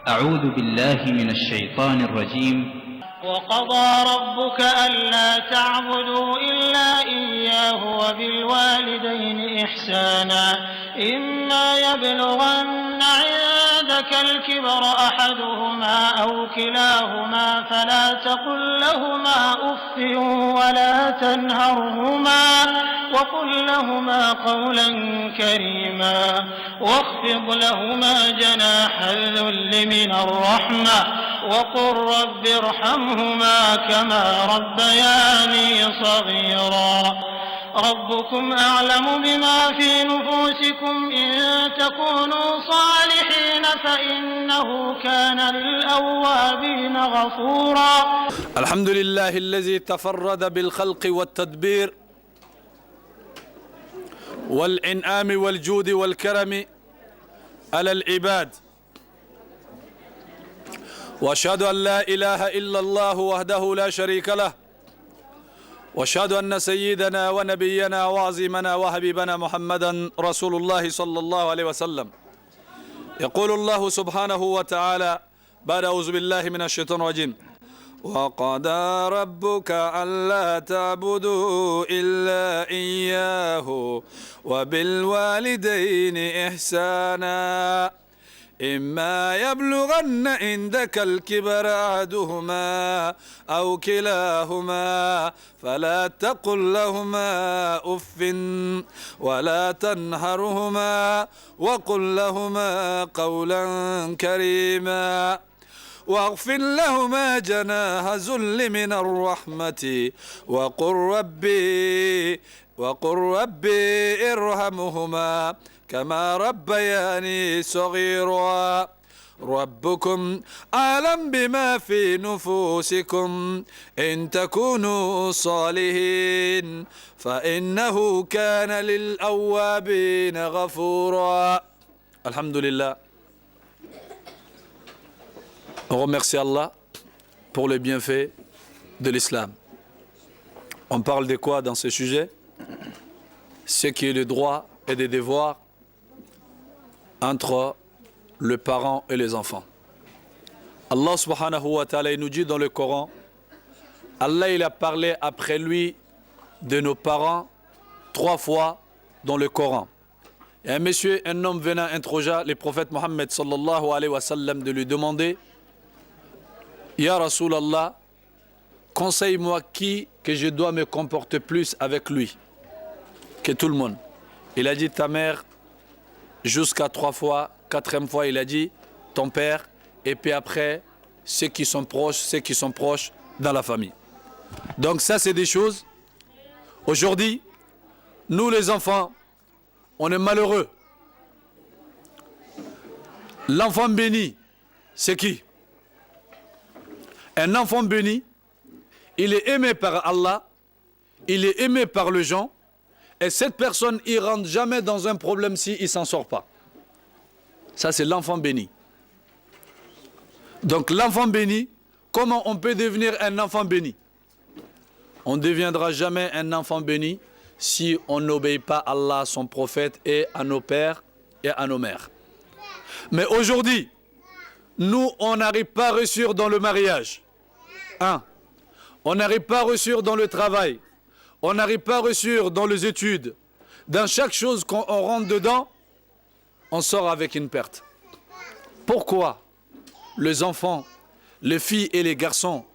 أعوذ بالله من الشيطان الرجيم. وقضى ربك ألا تعبدوا إلا إياه وبالوالدين إحسانا إما يبلغن عندك الكبر أحدهما أو كلاهما فلا تقل لهما أف ولا تنهرهما وقل لهما قولا كريما واخفض لهما جناح الذل من الرحمة وقل رب ارحمهما كما ربياني صغيرا ربكم أعلم بما في نفوسكم إن تكونوا صالحين فإنه كان للأوابين غفورا. الحمد لله الذي تفرد بالخلق والتدبير والإنعام والجود والكرم على العباد، وأشهد أن لا إله إلا الله وحده لا شريك له، وأشهد أن سيدنا ونبينا وعظيمنا وحبيبنا محمدا رسول الله صلى الله عليه وسلم. يقول الله سبحانه وتعالى بعد أعوذ بالله من الشيطان الرجيم: وقضى ربك ألا تعبدوا إلا إياه وبالوالدين إحسانا إما يبلغن عندك الكبر أحدهما أو كلاهما فلا تقل لهما أف ولا تنهرهما وقل لهما قولا كريما واغفر لهما جناح ذل من الرحمة وقل ربي ارحمهما كما ربياني صغيرا ربكم أعلم بما في نفوسكم إن تكونوا صالحين فإنه كان للأوابين غفورا. الحمد لله. On remercie Allah pour les bienfaits de l'islam. On parle de quoi dans ce sujet? Ce qui est le droit et des devoirs entre le parent et les enfants. Allah subhanahu wa ta'ala nous dit dans le Coran, Allah il a parlé après lui de nos parents 3 fois dans le Coran. Et un homme venant interroger le prophète Mohammed sallallahu alayhi wa sallam de lui demander: Ya Rasulallah, conseille-moi qui que je dois me comporter plus avec lui que tout le monde. Il a dit ta mère jusqu'à 3 fois, 4e fois il a dit ton père, et puis après ceux qui sont proches dans la famille. Donc ça c'est des choses. Aujourd'hui, nous les enfants, on est malheureux. L'enfant béni, c'est qui? Un enfant béni, il est aimé par Allah, il est aimé par les gens, et cette personne, il ne rentre jamais dans un problème s'il ne s'en sort pas. Ça, c'est l'enfant béni. Donc, l'enfant béni, comment on peut devenir un enfant béni? On ne deviendra jamais un enfant béni si on n'obéit pas à Allah, son prophète, et à nos pères et à nos mères. Mais aujourd'hui, nous, on n'arrive pas à réussir dans le mariage. On n'arrive pas à réussir dans le travail. On n'arrive pas à réussir dans les études. Dans chaque chose qu'on rentre dedans, on sort avec une perte. Pourquoi les enfants, les filles et les garçons,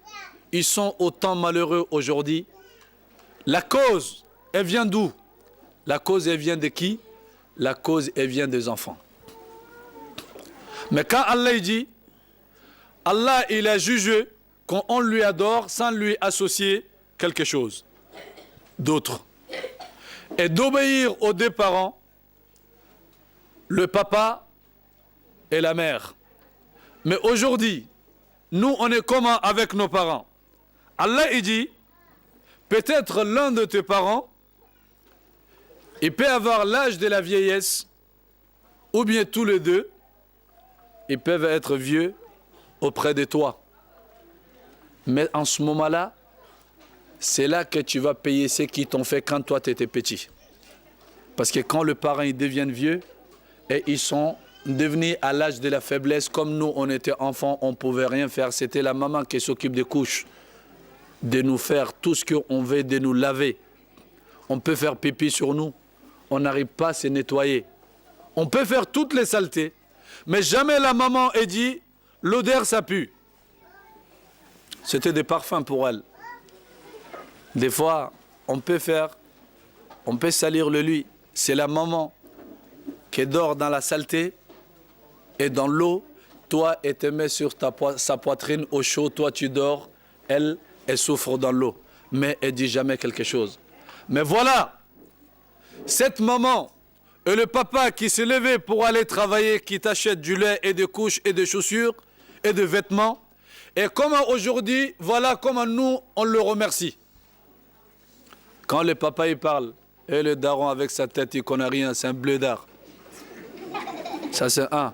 ils sont autant malheureux aujourd'hui? La cause, elle vient d'où? La cause, elle vient de qui? La cause, elle vient des enfants. Mais quand Allah dit, Allah il a jugé qu'on lui adore sans lui associer quelque chose d'autre. Et d'obéir aux 2 parents, le papa et la mère. Mais aujourd'hui, nous on est comment avec nos parents? Allah il dit, peut-être l'un de tes parents, il peut avoir l'âge de la vieillesse, ou bien tous les 2, ils peuvent être vieux auprès de toi. Mais en ce moment-là, c'est là que tu vas payer ce qu'ils t'ont fait quand toi tu étais petit. Parce que quand les parents ils deviennent vieux et ils sont devenus à l'âge de la faiblesse, comme nous, on était enfants, on ne pouvait rien faire. C'était la maman qui s'occupe des couches, de nous faire tout ce qu'on veut, de nous laver. On peut faire pipi sur nous, on n'arrive pas à se nettoyer. On peut faire toutes les saletés, mais jamais la maman ait dit, l'odeur ça pue. C'était des parfums pour elle. Des fois, on peut salir le lit. C'est la maman qui dort dans la saleté et dans l'eau. Toi, elle te met sur sa poitrine au chaud. Toi, tu dors. Elle souffre dans l'eau. Mais elle ne dit jamais quelque chose. Mais voilà, cette maman et le papa qui s'est levé pour aller travailler, qui t'achète du lait et des couches et des chaussures et des vêtements. Et comment aujourd'hui, voilà comment nous, on le remercie. Quand le papa il parle, et le daron avec sa tête, il ne connaît rien, c'est un blédard. Ça c'est un.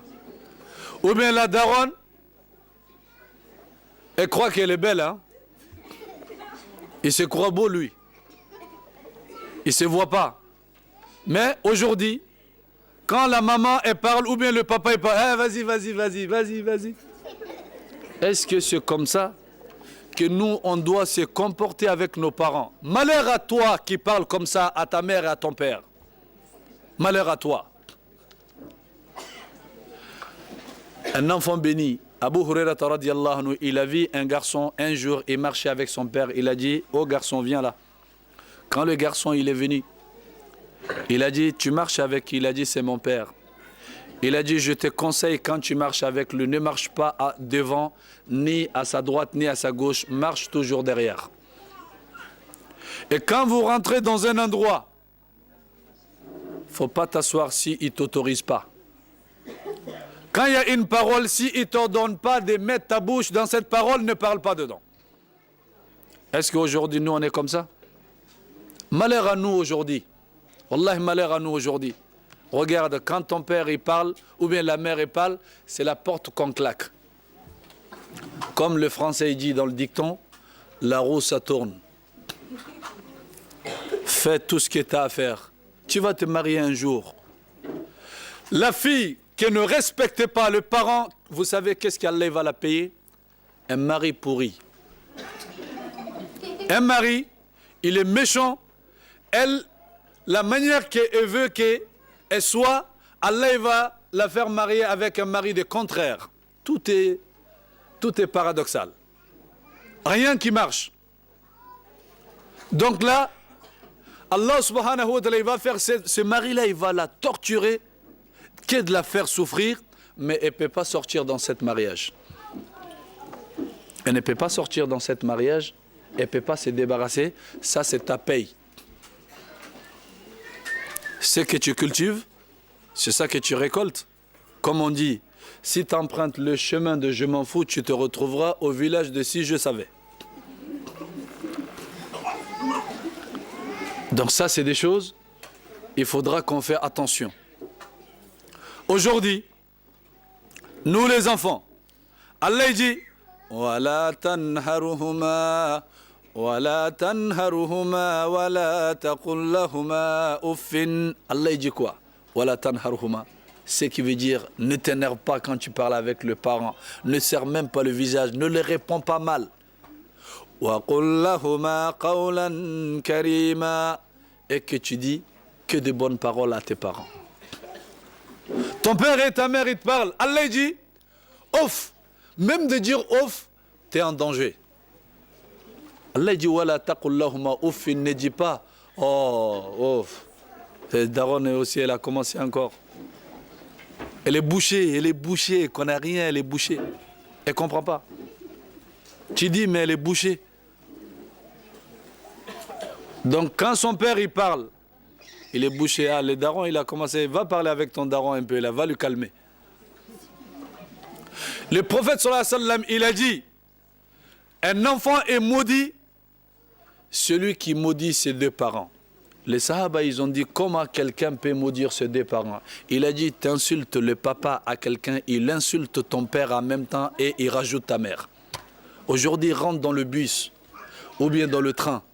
Ou bien la daronne, elle croit qu'elle est belle, hein. Il se croit beau, lui. Il ne se voit pas. Mais aujourd'hui, quand la maman elle parle, ou bien le papa il parle, vas-y, vas-y, vas-y, vas-y, vas-y. Est-ce que c'est comme ça que nous, on doit se comporter avec nos parents? Malheur à toi qui parles comme ça à ta mère et à ton père. Malheur à toi. Un enfant béni, Abu Hurairah radiyallahu anhu, il a vu un garçon, un jour, il marchait avec son père. Il a dit, oh garçon, viens là. Quand le garçon, il est venu, il a dit, tu marches avec? Il a dit, c'est mon père. Il a dit, je te conseille, quand tu marches avec lui, ne marche pas devant, ni à sa droite, ni à sa gauche, marche toujours derrière. Et quand vous rentrez dans un endroit, il ne faut pas t'asseoir s'il ne t'autorise pas. Quand il y a une parole, s'il ne t'ordonne pas de mettre ta bouche dans cette parole, ne parle pas dedans. Est-ce qu'aujourd'hui, nous, on est comme ça? Malheur à nous aujourd'hui. Wallahi, malheur à nous aujourd'hui. Regarde, quand ton père il parle, ou bien la mère il parle, c'est la porte qu'on claque. Comme le français dit dans le dicton, la roue ça tourne. Fais tout ce que tu as à faire. Tu vas te marier un jour. La fille qui ne respecte pas le parent, vous savez qu'est-ce qu'Allah va la payer? Un mari pourri. Un mari, il est méchant. Elle, la manière qu'elle veut qu'elle soit, Allah va la faire marier avec un mari de contraire. Tout est paradoxal. Rien qui marche. Donc là, Allah subhanahu wa ta'ala, il va faire ce mari-là, il va la torturer, que de la faire souffrir, mais elle ne peut pas sortir dans ce mariage. Elle ne peut pas sortir dans ce mariage, elle ne peut pas se débarrasser, ça c'est ta paye. Ce que tu cultives, c'est ça que tu récoltes. Comme on dit, si tu empruntes le chemin de je m'en fous, tu te retrouveras au village de si je savais. Donc ça, c'est des choses, il faudra qu'on fasse attention. Aujourd'hui, nous les enfants, Allah dit « Wala tanharuhuma, wala tanharuhuma, wala taqul lahuma uffin » Allah dit quoi? « Wala tanharuhuma » ce qui veut dire ne t'énerve pas quand tu parles avec le parent, ne serre même pas le visage, ne le réponds pas mal. وَقُلْ لَهُمَا قَوْلًا كَرِيمًا et que tu dis que de bonnes paroles à tes parents. Ton père et ta mère, ils te parlent. Allah dit, off. Même de dire off, tu es en danger. Allah dit, وَلَا تَقُلْ لَهُمَا off. Il ne dit pas, oh, off. Daron aussi, elle a commencé encore. Elle est bouchée, qu'on n'a rien, elle est bouchée. Elle ne comprend pas. Tu dis, mais elle est bouchée. Donc, quand son père, il parle, il est bouché. Ah, le daron, il a commencé, va parler avec ton daron un peu, là, va lui calmer. Le prophète, sallallahu alayhi wa sallam, il a dit, un enfant est maudit, celui qui maudit ses deux parents. Les sahaba, ils ont dit, comment quelqu'un peut maudire ses deux parents? Il a dit, tu insultes le papa à quelqu'un, il insulte ton père en même temps et il rajoute ta mère. Aujourd'hui, rentre dans le bus ou bien dans le train.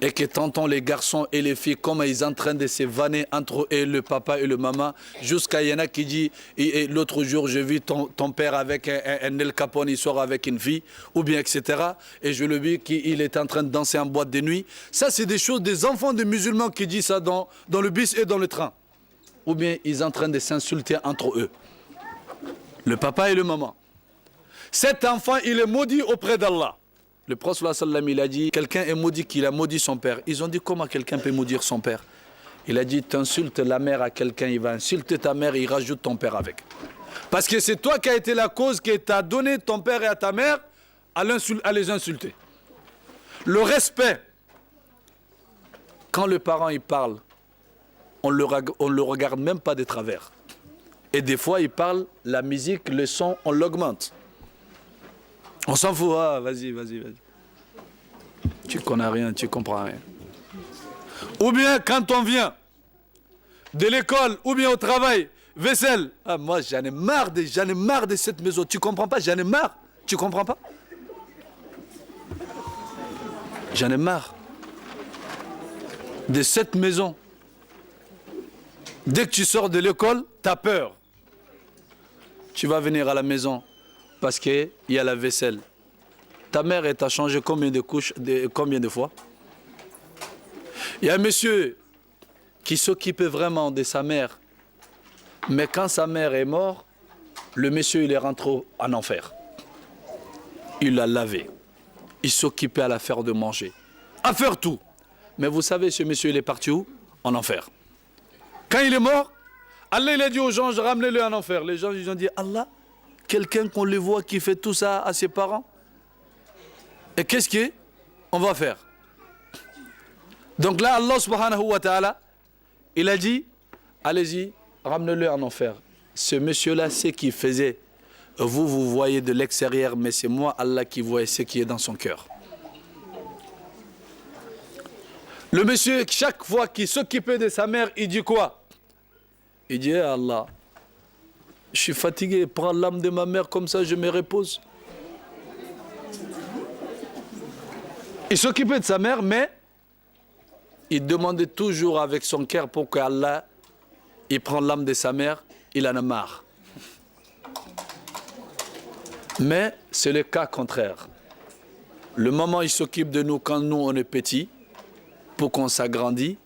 et que t'entends les garçons et les filles comment ils sont en train de se vanner entre eux, le papa et le maman, jusqu'à y en a qui dit et l'autre jour j'ai vu ton père avec un El Capone, il sort avec une fille, ou bien etc. Et je le vis qu'il est en train de danser en boîte de nuit. Ça c'est des choses des enfants de musulmans qui disent ça dans le bus et dans le train. Ou bien ils sont en train de s'insulter entre eux. Le papa et le maman. Cet enfant il est maudit auprès d'Allah. Le prophète sallallahu alayhi wa sallam, il a dit, quelqu'un est maudit qu'il a maudit son père. Ils ont dit, comment quelqu'un peut maudire son père? Il a dit, tu insultes la mère à quelqu'un, il va insulter ta mère et il rajoute ton père avec. Parce que c'est toi qui as été la cause qui t'a donné ton père et à ta mère à les insulter. Le respect, quand le parent il parle, on le regarde même pas de travers. Et des fois il parle, la musique, le son, on l'augmente. On s'en fout, ah, vas-y. Tu connais rien, tu comprends rien. Ou bien quand on vient de l'école ou bien au travail, vaisselle. Ah, moi j'en ai marre de cette maison. Tu comprends pas, j'en ai marre. Tu comprends pas? J'en ai marre de cette maison. Dès que tu sors de l'école, tu as peur. Tu vas venir à la maison. Parce qu'il y a la vaisselle. Ta mère, elle t'a changé combien de couches, combien de fois? Il y a un monsieur qui s'occupait vraiment de sa mère. Mais quand sa mère est morte, le monsieur, il est rentré en enfer. Il l'a lavé. Il s'occupait à la faire de manger. À faire tout. Mais vous savez, ce monsieur, il est parti où? En enfer. Quand il est mort, Allah, il a dit aux gens, ramenez-le en enfer. Les gens, ils ont dit, Allah, quelqu'un qu'on le voit qui fait tout ça à ses parents. Et qu'est-ce qu'on va faire? Donc là, Allah subhanahu wa ta'ala, il a dit, allez-y, ramenez-le en enfer. Ce monsieur-là, c'est qu'il faisait. Vous voyez de l'extérieur, mais c'est moi, Allah, qui voit ce qui est dans son cœur. Le monsieur, chaque fois qu'il s'occupait de sa mère, il dit quoi? Il dit, Allah, je suis fatigué, prends l'âme de ma mère, comme ça je me repose. Il s'occupait de sa mère, mais il demandait toujours avec son cœur pour qu'Allah, il prend l'âme de sa mère, il en a marre. Mais c'est le cas contraire. Le moment il s'occupe de nous quand nous on est petits, pour qu'on s'agrandit,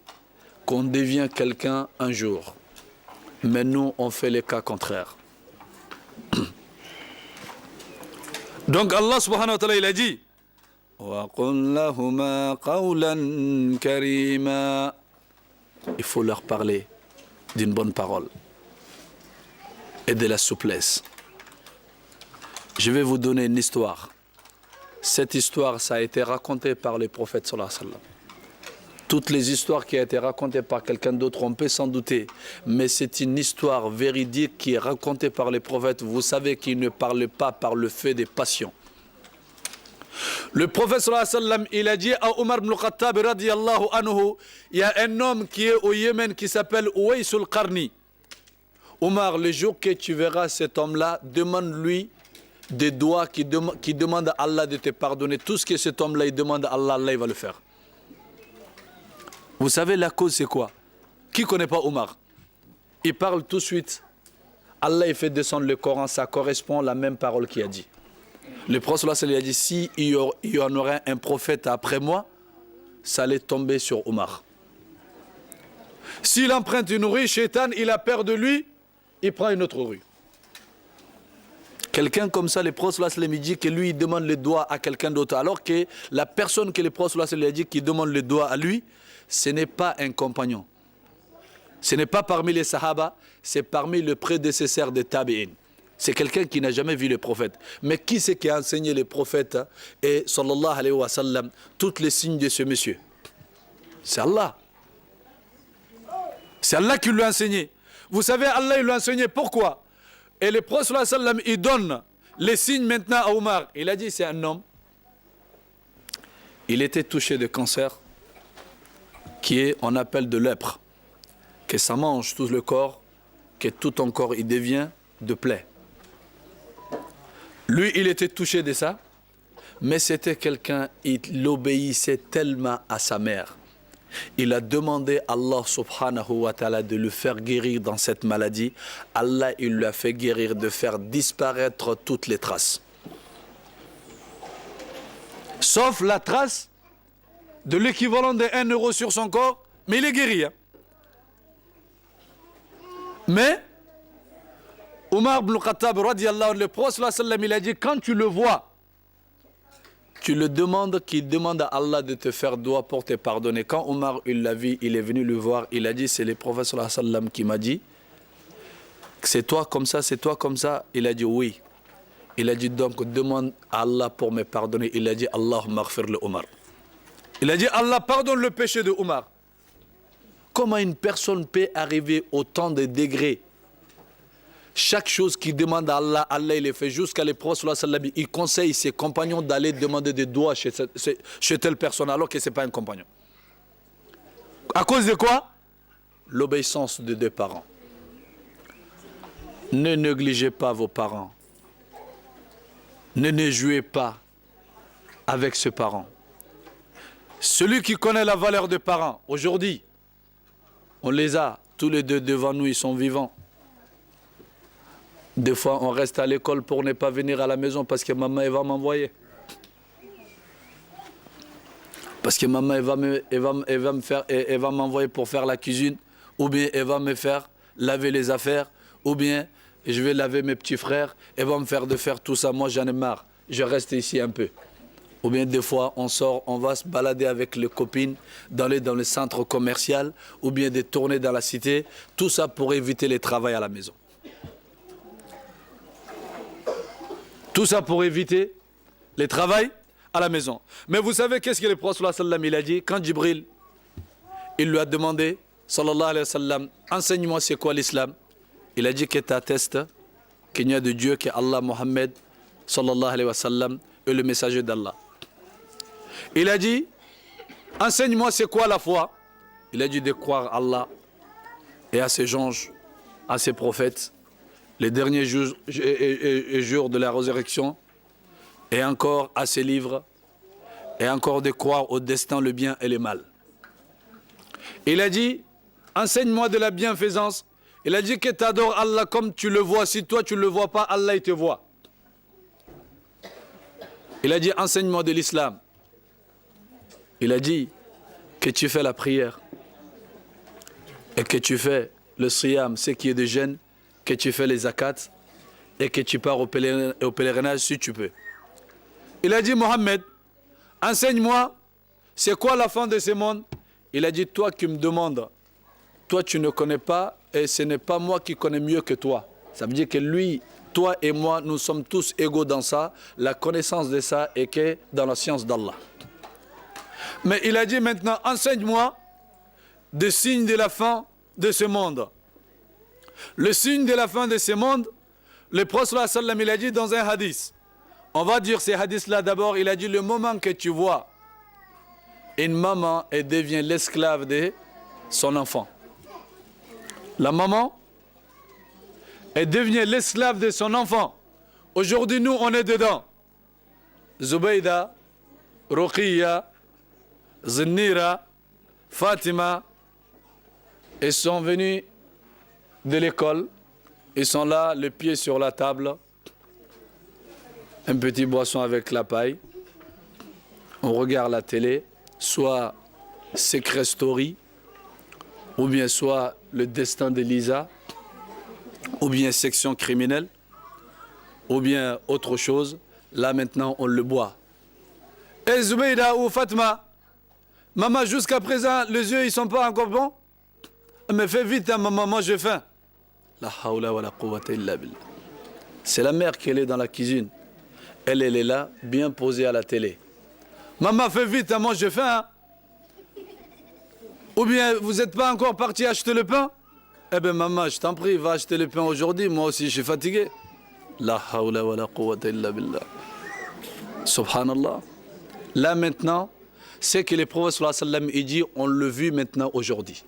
qu'on devient quelqu'un un jour. Mais nous, on fait les cas contraires. Donc Allah subhanahu wa ta'ala, il a dit il faut leur parler d'une bonne parole et de la souplesse. Je vais vous donner une histoire. Cette histoire, ça a été raconté par les prophètes sallallahu alayhi wa sallam. Toutes les histoires qui ont été racontées par quelqu'un d'autre, on peut s'en douter. Mais c'est une histoire véridique qui est racontée par les prophètes. Vous savez qu'ils ne parlent pas par le fait des passions. Le prophète sallallahu alayhi wa sallam, il a dit à Omar ibn al-Khattab radiyallahu anhu, il y a un homme qui est au Yémen qui s'appelle Ouwaisul Qarni. Omar, le jour que tu verras cet homme-là, demande-lui des doigts qui demandent à Allah de te pardonner. Tout ce que cet homme-là il demande à Allah, Allah il va le faire. Vous savez la cause c'est quoi? Qui ne connaît pas Omar? Il parle tout de suite. Allah il fait descendre le Coran, ça correspond à la même parole qu'il a dit. Le prophète a dit, si il y en aurait un prophète après moi, ça allait tomber sur Omar. S'il emprunte une rue, Shaitan, il a peur de lui, il prend une autre rue. Quelqu'un comme ça, le prophète il dit que lui, il demande le doigt à quelqu'un d'autre, alors que la personne que le prophète a dit qu'il demande le doigt à lui, ce n'est pas un compagnon. Ce n'est pas parmi les Sahaba, c'est parmi les prédécesseurs des Tabi'in. C'est quelqu'un qui n'a jamais vu le prophète. Mais qui c'est qui a enseigné les prophètes et sallallahu alayhi wa sallam tous les signes de ce monsieur? C'est Allah. C'est Allah qui lui a enseigné. Vous savez, Allah il lui a enseigné pourquoi? Et le prophète sallallahu alayhi wa sallam, il donne les signes maintenant à Omar. Il a dit, c'est un homme. Il était touché de cancer, qui est, on appelle de lèpre. Que ça mange tout le corps, que tout ton corps, il devient de plaie. Lui, il était touché de ça, Mais c'était quelqu'un, il obéissait tellement à sa mère. Il a demandé à Allah subhanahu wa ta'ala de le faire guérir dans cette maladie. Allah, il lui a fait guérir, de faire disparaître toutes les traces. Sauf la trace de l'équivalent de 1 euro sur son corps, mais il est guéri. Hein. Mais, Omar ibn Khattab, le prophète, il a dit, quand tu le vois, tu le demandes, qu'il demande à Allah de te faire doigt pour te pardonner. Quand Omar il l'a vu, il est venu le voir, il a dit, c'est le prophète qui m'a dit, c'est toi comme ça, c'est toi comme ça. Il a dit oui. Il a dit donc, demande à Allah pour me pardonner. Il a dit, Allahumma ghfir le Omar. Il a dit, Allah pardonne le péché de Omar. Comment une personne peut arriver autant de degrés? Chaque chose qu'il demande à Allah, Allah il les fait. Jusqu'à le prophète, il conseille ses compagnons d'aller demander des doigts chez telle personne alors que ce n'est pas un compagnon. À cause de quoi? L'obéissance de deux parents. Ne négligez pas vos parents. Ne jouez pas avec ce parent. Celui qui connaît la valeur des parents, aujourd'hui, on les a tous les deux devant nous, ils sont vivants. Des fois, on reste à l'école pour ne pas venir à la maison parce que maman, elle va m'envoyer. Parce que maman, elle va m'envoyer pour faire la cuisine, ou bien elle va me faire laver les affaires, ou bien je vais laver mes petits frères, elle va me faire de faire tout ça. Moi, j'en ai marre. Je reste ici un peu. Ou bien des fois, on sort, on va se balader avec les copines, d'aller dans le centre commercial, ou bien de tourner dans la cité. Tout ça pour éviter les travaux à la maison. Tout ça pour éviter les travaux à la maison. Mais vous savez qu'est-ce que le prophète sallam il a dit? Quand Jibril, il lui a demandé, sallallahu alayhi wa sallam, enseigne-moi c'est quoi l'islam? Il a dit que tu attestes qu'il n'y a de Dieu que Allah, Mohammed, sallallahu alayhi wa sallam, est le messager d'Allah. Il a dit, enseigne-moi c'est quoi la foi? Il a dit de croire à Allah et à ses anges, à ses prophètes, les derniers jours de la résurrection, et encore à ses livres, et encore de croire au destin, le bien et le mal. Il a dit, enseigne-moi de la bienfaisance. Il a dit que tu adores Allah comme tu le vois. Si toi tu ne le vois pas, Allah il te voit. Il a dit, enseigne-moi de l'islam. Il a dit que tu fais la prière et que tu fais le siyam, ce qui est de jeûne, que tu fais les zakats et que tu pars au pèlerinage si tu peux. Il a dit, Mohammed, enseigne-moi, c'est quoi la fin de ce monde? Il a dit, toi qui me demandes, toi tu ne connais pas et ce n'est pas moi qui connais mieux que toi. Ça veut dire que lui, toi et moi, nous sommes tous égaux dans ça. La connaissance de ça est que dans la science d'Allah. Mais il a dit maintenant, enseigne-moi des signes de la fin de ce monde. Le signe de la fin de ce monde, le prophète sallam il a dit dans un hadith. On va dire ces hadiths-là d'abord. Il a dit le moment que tu vois une maman, elle devient l'esclave de son enfant. La maman, elle devient l'esclave de son enfant. Aujourd'hui, nous, on est dedans. Zubayda, Ruqiyya, Zinnira, Fatima, ils sont venus de l'école. Ils sont là, le pied sur la table. Un petit boisson avec la paille. On regarde la télé, soit Secret Story, ou bien soit le destin de Lisa, ou bien section criminelle, ou bien autre chose. Là maintenant on le boit. Et Zubayda ou Fatma, maman jusqu'à présent les yeux ils sont pas encore bons? Mais fais vite hein, maman, moi j'ai faim. La hawla wa la quwwata illa billah. C'est la mère qui est dans la cuisine. Elle est là, bien posée à la télé. Maman fais vite hein, moi j'ai faim hein. Ou bien vous n'êtes pas encore parti acheter le pain? Eh bien maman, je t'en prie, va acheter le pain aujourd'hui, moi aussi je suis fatigué. La hawla wa la quwwata illa billah. Subhanallah. Là maintenant, c'est que les prophètes sallallahu alayhi wa sallam il dit, on le vit maintenant aujourd'hui.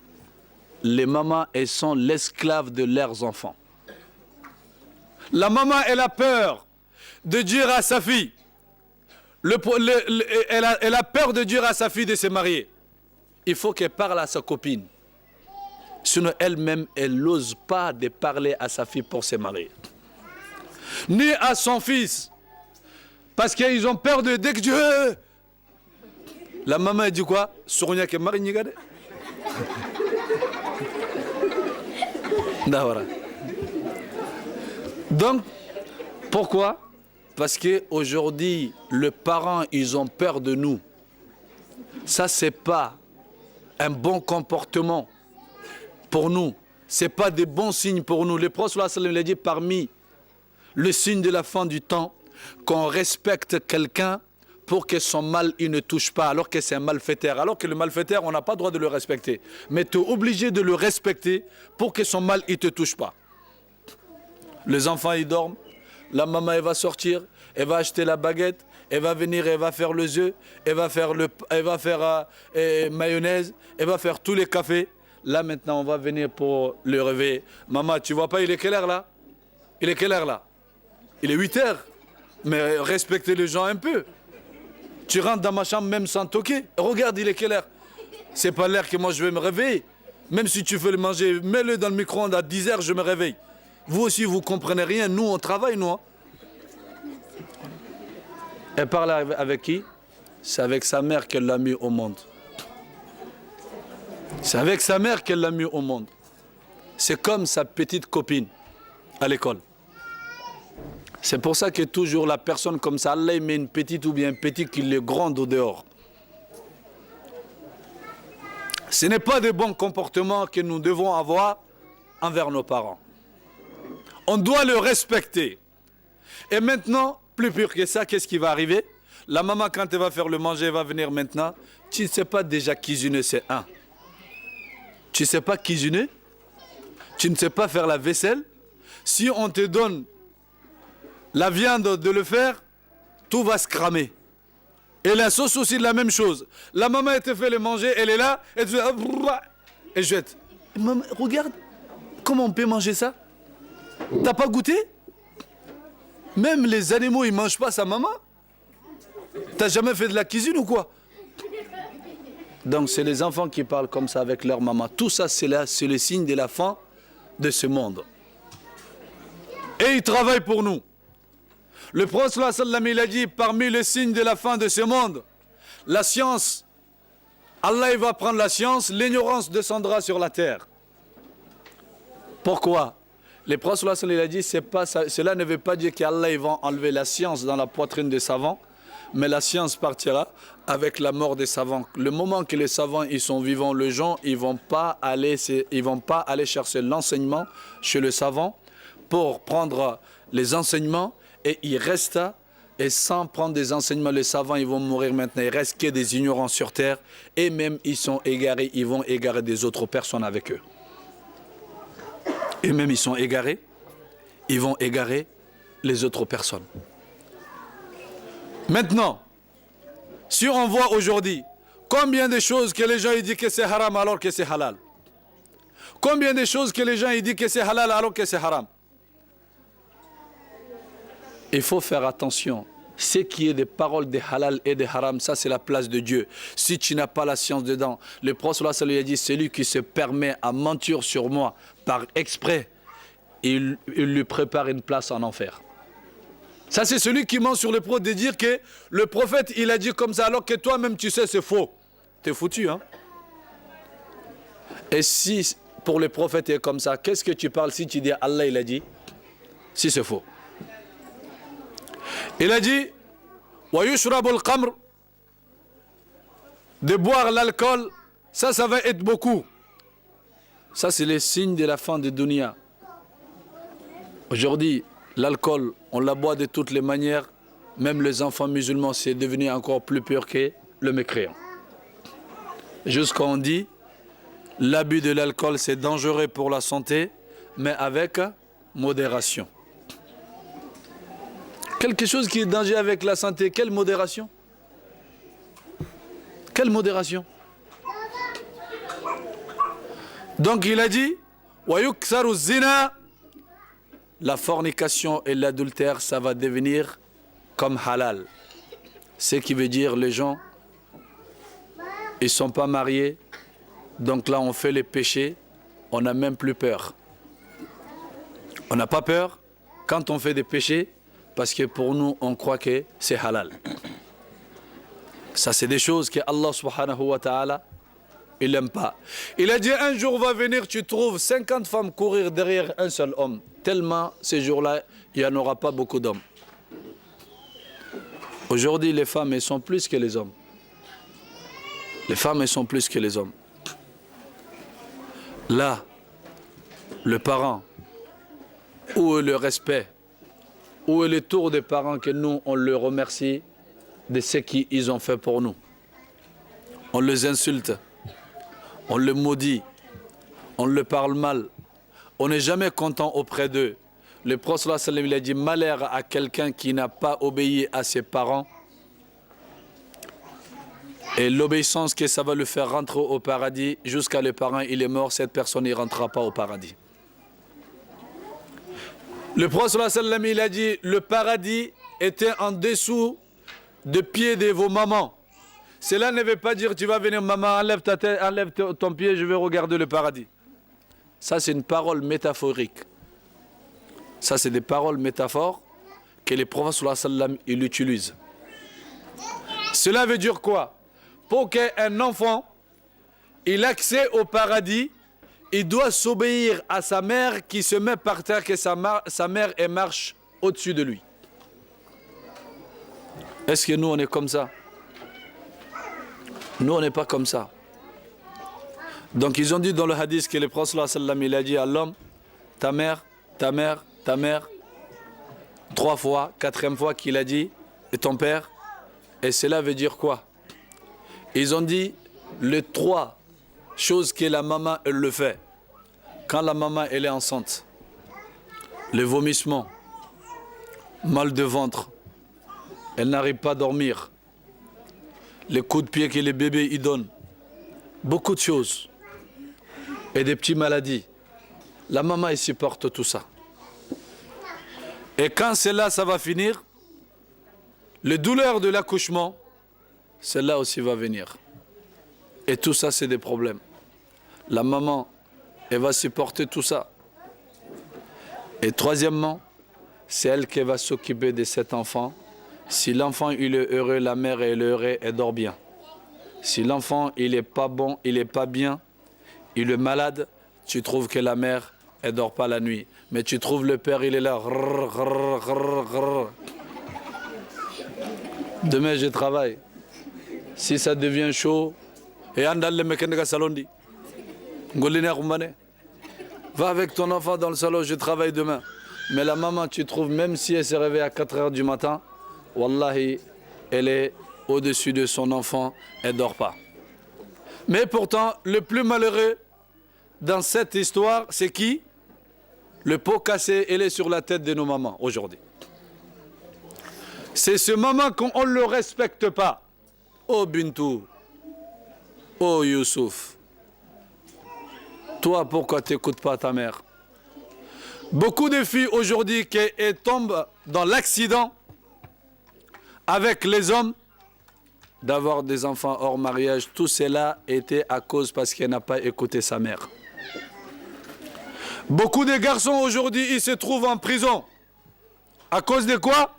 Les mamans, elles sont l'esclave de leurs enfants. La maman, elle a peur de dire à sa fille, elle a peur de dire à sa fille de se marier. Il faut qu'elle parle à sa copine. Sinon, elle-même, elle n'ose pas de parler à sa fille pour se marier. Ni à son fils. Parce qu'ils ont peur de dès que Dieu... La maman, elle dit quoi? Sourounia qui est mariée, regardez. Donc, pourquoi? Parce qu'aujourd'hui, les parents, ils ont peur de nous. Ça, c'est pas un bon comportement pour nous. C'est pas des bons signes pour nous. Le prophète sallallahu alayhi wa sallam l'a dit, parmi le signe de la fin du temps, qu'on respecte quelqu'un pour que son mal il ne touche pas, alors que c'est un malfaiteur. Alors que le malfaiteur, on n'a pas le droit de le respecter. Mais tu es obligé de le respecter pour que son mal il ne te touche pas. Les enfants, ils dorment. La maman, elle va sortir, elle va acheter la baguette, elle va venir, elle va faire les œufs, elle va faire mayonnaise, elle va faire tous les cafés. Là, maintenant, on va venir pour le réveiller. Maman, tu vois pas, il est quelle heure là? Il est quelle heure là? Il est 8 heures. Mais respectez les gens un peu. Tu rentres dans ma chambre même sans toquer. Regarde, il est quelle heure? C'est pas l'heure que moi je vais me réveiller. Même si tu veux le manger, mets-le dans le micro-ondes à 10 heures, je me réveille. Vous aussi, vous comprenez rien. Nous, on travaille, nous. Hein. Elle parle avec qui? C'est avec sa mère qu'elle l'a mis au monde. C'est avec sa mère qu'elle l'a mis au monde. C'est comme sa petite copine à l'école. C'est pour ça que toujours la personne comme ça, Allah met une petite ou bien un petit qui le gronde au dehors. Ce n'est pas de bons comportements que nous devons avoir envers nos parents. On doit le respecter. Et maintenant, plus pur que ça, qu'est-ce qui va arriver? La maman, quand elle va faire le manger, elle va venir maintenant. Tu ne sais pas déjà cuisiner, c'est un. Tu ne sais pas cuisiner? Tu ne sais pas faire la vaisselle? Si on te donne la viande de le faire, tout va se cramer. Et la sauce aussi, la même chose. La maman, elle te fait le manger, elle est là, elle te fait... Et jette. Maman, regarde, comment on peut manger ça? T'as pas goûté? Même les animaux, ils mangent pas sa maman? T'as jamais fait de la cuisine ou quoi? Donc c'est les enfants qui parlent comme ça avec leur maman. Tout ça, c'est le signe de la fin de ce monde. Et ils travaillent pour nous. Le prophète sallallahu alayhi wa sallam, il a dit, parmi les signes de la fin de ce monde, la science, Allah il va prendre la science, l'ignorance descendra sur la terre. Pourquoi? Le prophète sallallahu alayhi wa sallam, il a dit, cela ne veut pas dire qu'Allah il va enlever la science dans la poitrine des savants, mais la science partira avec la mort des savants. Le moment que les savants ils sont vivants, les gens ils vont pas aller chercher l'enseignement chez le savant pour prendre les enseignements. Et il reste, et sans prendre des enseignements, les savants, ils vont mourir maintenant. Il reste que des ignorants sur terre. Et même, ils sont égarés, ils vont égarer des autres personnes avec eux. Et même, ils sont égarés, ils vont égarer les autres personnes. Maintenant, si on voit aujourd'hui, combien de choses que les gens ils disent que c'est haram alors que c'est halal? Combien de choses que les gens ils disent que c'est halal alors que c'est haram? Il faut faire attention. Ce qui est des paroles de halal et de haram, ça c'est la place de Dieu. Si tu n'as pas la science dedans, le prophète sallallahu alayhi wa sallam a dit, celui qui se permet à mentir sur moi par exprès, il lui prépare une place en enfer. Ça c'est celui qui ment sur le prophète de dire que le prophète il a dit comme ça alors que toi-même tu sais c'est faux. T'es foutu hein. Et si pour le prophète est comme ça, qu'est-ce que tu parles si tu dis Allah il a dit? Si c'est faux. Il a dit, de boire l'alcool, ça va être beaucoup. Ça, c'est le signe de la fin de dunya. Aujourd'hui, l'alcool, on la boit de toutes les manières. Même les enfants musulmans, c'est devenu encore plus pur que le mécréant. Jusqu'à on dit, l'abus de l'alcool, c'est dangereux pour la santé, mais avec modération. Quelque chose qui est danger avec la santé, quelle modération? Quelle modération? Donc il a dit, la fornication et l'adultère, ça va devenir comme halal. Ce qui veut dire les gens, ils ne sont pas mariés, donc là on fait les péchés, on n'a même plus peur. On n'a pas peur quand on fait des péchés, parce que pour nous, on croit que c'est halal. Ça, c'est des choses que Allah subhanahu wa ta'ala, il n'aime pas. Il a dit, un jour va venir, tu trouves 50 femmes courir derrière un seul homme. Tellement, ces jours-là, il n'y en aura pas beaucoup d'hommes. Aujourd'hui, les femmes, elles sont plus que les hommes. Les femmes, elles sont plus que les hommes. Là, le parent, où est le respect, où est le tour des parents que nous, on les remercie de ce qu'ils ont fait pour nous. On les insulte, on les maudit, on les parle mal, on n'est jamais content auprès d'eux. Le prophète sallallahu alayhi wa sallam, il a dit malheur à quelqu'un qui n'a pas obéi à ses parents et l'obéissance que ça va le faire rentrer au paradis jusqu'à le parent il est mort, cette personne ne rentrera pas au paradis. Le prophète sallallahu alayhi wa sallam, il a dit le paradis était en dessous des pieds de vos mamans. Cela ne veut pas dire tu vas venir maman, enlève ta tête, enlève ton pied, je vais regarder le paradis. Ça c'est une parole métaphorique. Ça c'est des paroles métaphores que les prophètes sallallahu alayhi wa sallam il utilise. Cela veut dire quoi? Pour qu'un enfant il ait accès au paradis, il doit s'obéir à sa mère qui se met par terre, que sa mère elle marche au-dessus de lui. Est-ce que nous on est comme ça? Nous on n'est pas comme ça. Donc ils ont dit dans le hadith que le prophète sallallahu alayhi wa sallam il a dit à l'homme, ta mère, ta mère, ta mère, 3 fois, 4e fois qu'il a dit, et ton père. Et cela veut dire quoi? Ils ont dit les 3 choses que la maman elle le fait. Quand la maman elle est enceinte, le vomissement, mal de ventre, elle n'arrive pas à dormir, les coups de pied que les bébés y donnent, beaucoup de choses, et des petites maladies. La maman elle supporte tout ça. Et quand cela ça va finir, les douleurs de l'accouchement, celle-là aussi va venir. Et tout ça, c'est des problèmes. La maman, elle va supporter tout ça. Et troisièmement, c'est elle qui va s'occuper de cet enfant. Si l'enfant il est heureux, la mère elle est heureuse, elle dort bien. Si l'enfant il n'est pas bon, il n'est pas bien, il est malade, tu trouves que la mère elle dort pas la nuit. Mais tu trouves le père il est là. Demain je travaille. Si ça devient chaud, et va avec ton enfant dans le salon, je travaille demain. Mais la maman, tu trouves, même si elle se réveille à 4 heures du matin, wallahi, elle est au-dessus de son enfant, elle ne dort pas. Mais pourtant, le plus malheureux dans cette histoire, c'est qui? Le pot cassé, elle est sur la tête de nos mamans aujourd'hui. C'est ce maman qu'on ne le respecte pas. Oh Bintou, oh Youssouf, toi pourquoi tu n'écoutes pas ta mère? Beaucoup de filles aujourd'hui qui tombent dans l'accident avec les hommes d'avoir des enfants hors mariage, tout cela était à cause parce qu'elle n'a pas écouté sa mère. Beaucoup de garçons aujourd'hui, ils se trouvent en prison. À cause de quoi?